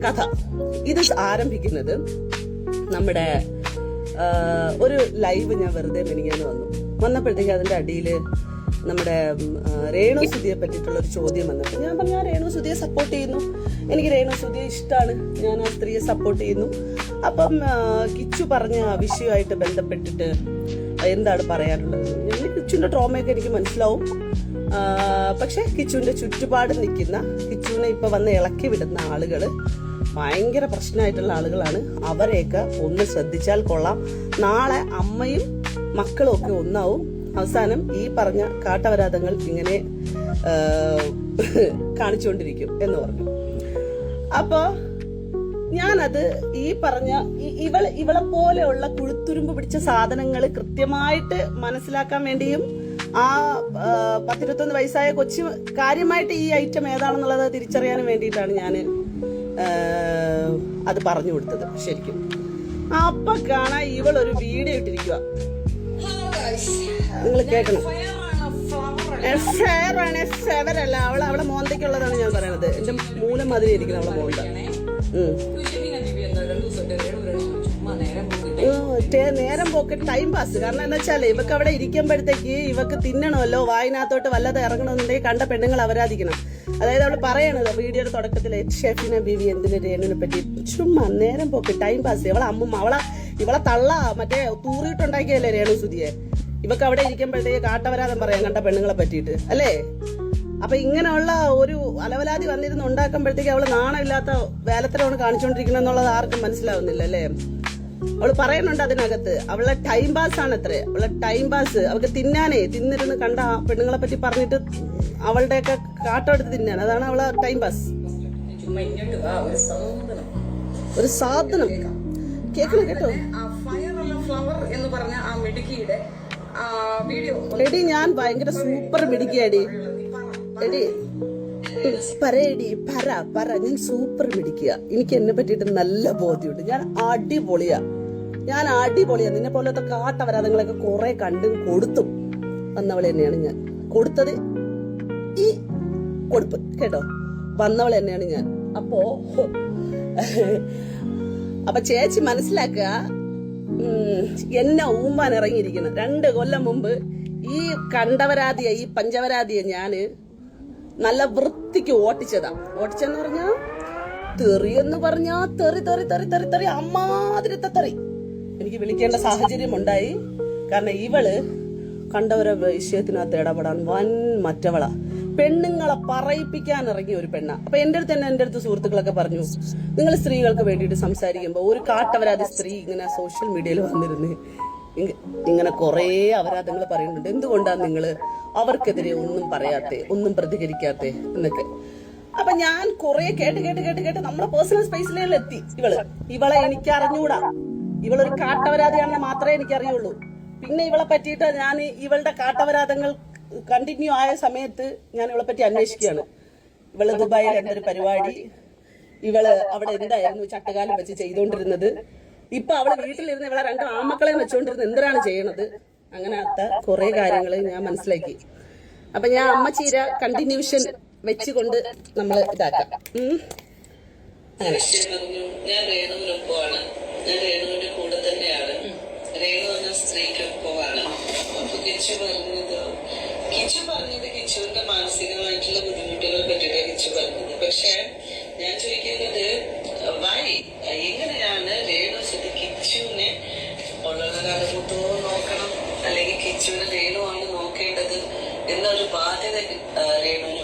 കഥ. ഇത് ആരംഭിക്കുന്നത് നമ്മുടെ ഒരു ലൈവ് ഞാൻ വെറുതെ മെനിങ്ങാന്ന് വന്നപ്പോഴത്തേക്ക് അതിന്റെ അടിയിൽ നമ്മുടെ രേണു സുധിയെ പറ്റിയിട്ടുള്ള ഒരു ചോദ്യം വന്നപ്പോൾ ഞാൻ പറഞ്ഞു, രേണു സുധിയെ സപ്പോർട്ട് ചെയ്യുന്നു, എനിക്ക് രേണു സുധിയെ ഇഷ്ടമാണ്, ഞാൻ ആ സ്ത്രീയെ സപ്പോർട്ട് ചെയ്യുന്നു. അപ്പം കിച്ചു പറഞ്ഞ വിഷയമായിട്ട് ബന്ധപ്പെട്ടിട്ട് എന്താണ് പറയാനുള്ളത്? കിച്ചുവിന്റെ ട്രോമയൊക്കെ എനിക്ക് മനസ്സിലാവും. പക്ഷെ കിച്ചുവിന്റെ ചുറ്റുപാട് നിൽക്കുന്ന, കിച്ചുവിനെ ഇപ്പൊ വന്ന് ഇളക്കി വിടുന്ന ആളുകള് ഭയങ്കര പ്രശ്നമായിട്ടുള്ള ആളുകളാണ്. അവരെയൊക്കെ ഒന്ന് ശ്രദ്ധിച്ചാൽ കൊള്ളാം. നാളെ അമ്മയും മക്കളും ഒക്കെ ഒന്നാവും. അവസാനം ഈ പറഞ്ഞ കാട്ടവരാധങ്ങൾ ഇങ്ങനെ കാണിച്ചുകൊണ്ടിരിക്കും എന്ന് പറഞ്ഞു. അപ്പോ ഞാനത് ഈ പറഞ്ഞ ഇവളെ പോലെയുള്ള കുഴുത്തുരുമ്പ് പിടിച്ച സാധനങ്ങൾ കൃത്യമായിട്ട് മനസ്സിലാക്കാൻ വേണ്ടിയും ആ 10-21 വയസ്സായ കൊച്ചു കാര്യമായിട്ട് ഈ ഐറ്റം ഏതാണെന്നുള്ളത് തിരിച്ചറിയാനും വേണ്ടിയിട്ടാണ് ഞാൻ അത് പറഞ്ഞു കൊടുത്തത്. ശരിക്കും അപ്പൊ കാണാൻ ഇവളൊരു വീഡിയോ ഇട്ടിരിക്കുക, നിങ്ങൾ കേൾക്കണം. ഫെവറല്ല, അവളെ മോന്തയ്ക്കുള്ളതാണ് ഞാൻ പറയണത്. എന്റെ മൂലം മാതിരി ഇരിക്കണം അവളെ മോന്ത. നേരം പോക്ക് ടൈം പാസ്. കാരണം എന്താ വെച്ചാല് ഇവക്ക് അവിടെ ഇരിക്കുമ്പോഴത്തേക്ക് ഇവക്ക് തിന്നണമല്ലോ, വായിനകത്തോട്ട് വല്ലത് ഇറങ്ങണമെന്നുണ്ടെങ്കിൽ കണ്ട പെണ്ണുങ്ങൾ അവരാധിക്കണം. അതായത് അവള് പറയണത് വീഡിയോയുടെ തുടക്കത്തില് ഷെഫിനെ ബീവി എന്തിന് രേണുവിനെ പറ്റി ചുമ്മാ നേരം പോക്ക് ടൈം പാസ്. ഇവളെ തള്ള മറ്റേ തൂറിയിട്ടുണ്ടാക്കിയല്ലേ രേണു സുധിയെ. ഇവക്ക് അവിടെ ഇരിക്കുമ്പോഴത്തേക്ക് കാട്ടവരാതം പറയാം കണ്ട പെണ്ണുങ്ങളെ പറ്റിയിട്ട് അല്ലേ. അപ്പൊ ഇങ്ങനെയുള്ള ഒരു അലവലാതി വന്നിരുന്ന് ഉണ്ടാക്കുമ്പോഴത്തേക്ക് അവള് നാണമില്ലാത്ത വേലത്തരമാണ് കാണിച്ചുകൊണ്ടിരിക്കണം എന്നുള്ളത് ആർക്കും മനസ്സിലാവുന്നില്ല അല്ലേ. അവള് പറയുന്നുണ്ട് അതിനകത്ത് അവളുടെ ടൈം പാസ് ആണ് അത്രേ. അവളുടെ ടൈം പാസ് അവൾക്ക് തിന്നിരുന്ന് കണ്ട പെണ്ണുങ്ങളെ പറ്റി പറഞ്ഞിട്ട് അവളുടെയൊക്കെ കാട്ടം എടുത്ത് തിന്നാൻ, അതാണ് അവളെ ടൈം പാസ്. ഒരു സാധനം കേൾക്കണം കേട്ടോ. എടി ഞാൻ ഭയങ്കര സൂപ്പർ മിടിക്കടി. എടി പറയടി പറ ഞാൻ സൂപ്പർ മിടിക്കുക. എനിക്ക് എന്നെ പറ്റിയിട്ട് നല്ല ബോധ്യമുണ്ട്. ഞാൻ അടിപൊളിയാ. നിന്നെ പോലത്തെ കാട്ടവരാധങ്ങളൊക്കെ കുറെ കണ്ടും കൊടുത്തും വന്നവളെ തന്നെയാണ് ഞാൻ. കൊടുത്തത് ഈ കൊടുപ്പ് കേട്ടോ, വന്നവളെ തന്നെയാണ് ഞാൻ. അപ്പൊ ചേച്ചി മനസ്സിലാക്കുക, എന്നെ ഊമ്പാൻ ഇറങ്ങിയിരിക്കണം. 2 കൊല്ലം മുമ്പ് ഈ കണ്ടവരാധിയെ, ഈ പഞ്ചവരാധിയെ ഞാന് നല്ല വൃത്തിക്ക് ഓട്ടിച്ചെന്ന് പറഞ്ഞാ തെറിയെന്ന് പറഞ്ഞാ തെറി അമ്മാതിരത്തെ തെറി എനിക്ക് വിളിക്കേണ്ട സാഹചര്യം ഉണ്ടായി. കാരണം ഇവള് കണ്ടവരെ വിഷയത്തിനകത്ത് ഇടപെടാൻ മറ്റവള പെണ്ണുങ്ങളെ പറയിപ്പിക്കാൻ ഇറങ്ങിയ ഒരു പെണ്ണ. അപ്പൊ എന്റെ അടുത്ത് സുഹൃത്തുക്കളൊക്കെ പറഞ്ഞു, നിങ്ങൾ സ്ത്രീകൾക്ക് വേണ്ടിയിട്ട് സംസാരിക്കുമ്പോ ഒരു കാട്ടവരാധി സ്ത്രീ ഇങ്ങനെ സോഷ്യൽ മീഡിയയിൽ വന്നിരുന്ന് ഇങ്ങനെ കുറെ അപരാധങ്ങൾ പറയുന്നുണ്ട്, എന്തുകൊണ്ടാണ് നിങ്ങള് അവർക്കെതിരെ ഒന്നും പറയാത്തെ, ഒന്നും പ്രതികരിക്കാത്തെ എന്നൊക്കെ. അപ്പൊ ഞാൻ കുറെ കേട്ട് നമ്മളെ പേഴ്സണൽ സ്പേസിലെല്ലാം എത്തി. ഇവളെ എനിക്ക് അറിഞ്ഞൂടാ. ഇവളൊരു കാട്ടവരാധിയാണെന്ന് മാത്രമേ എനിക്കറിയുള്ളൂ. പിന്നെ ഇവളെ പറ്റിയിട്ട് ഞാൻ ഇവളുടെ കാട്ടവരാധങ്ങൾ കണ്ടിന്യൂ ആയ സമയത്ത് ഞാൻ ഇവളെ പറ്റി അന്വേഷിക്കുകയാണ്. ഇവള് ദുബായിൽ എന്തൊരു പരിപാടി, ഇവള് അവിടെ എന്തായിരുന്നു ചട്ടകാലം വെച്ച് ചെയ്തോണ്ടിരുന്നത്, ഇപ്പൊ അവള് വീട്ടിലിരുന്ന് ഇവളെ 2 ആമക്കളെ വെച്ചോണ്ടിരുന്ന് എന്തിനാണ് ചെയ്യണത്, അങ്ങനത്തെ കുറെ കാര്യങ്ങൾ ഞാൻ മനസ്സിലാക്കി. അപ്പൊ ഞാൻ അമ്മച്ചീര കണ്ടിന്യൂഷൻ വെച്ചുകൊണ്ട് നമ്മൾ ഇതാക്കാം. ഞാൻ രേണുവിനൊപ്പമാണ്, ഞാൻ രേണുവിന്റെ കൂടെ തന്നെയാണ്. രേണു എന്ന സ്ത്രീക്കൊപ്പമാണ്. അപ്പൊ കിച്ചു പറഞ്ഞത് കിച്ചുവിന്റെ മാനസികമായിട്ടുള്ള ബുദ്ധിമുട്ടുകളെ പറ്റിയിട്ട് കിച്ചു പറഞ്ഞത്. പക്ഷെ ഞാൻ ചോദിക്കുന്നത് എങ്ങനെയാണ് രേണു സുധി കിച്ചുവിനെ ഉള്ളകാലമൊത്തോ നോക്കണം, അല്ലെങ്കിൽ കിച്ചുവിനെ രേണുവാണ് നോക്കേണ്ടത് എന്നൊരു ബാധ്യത രേണുവിന്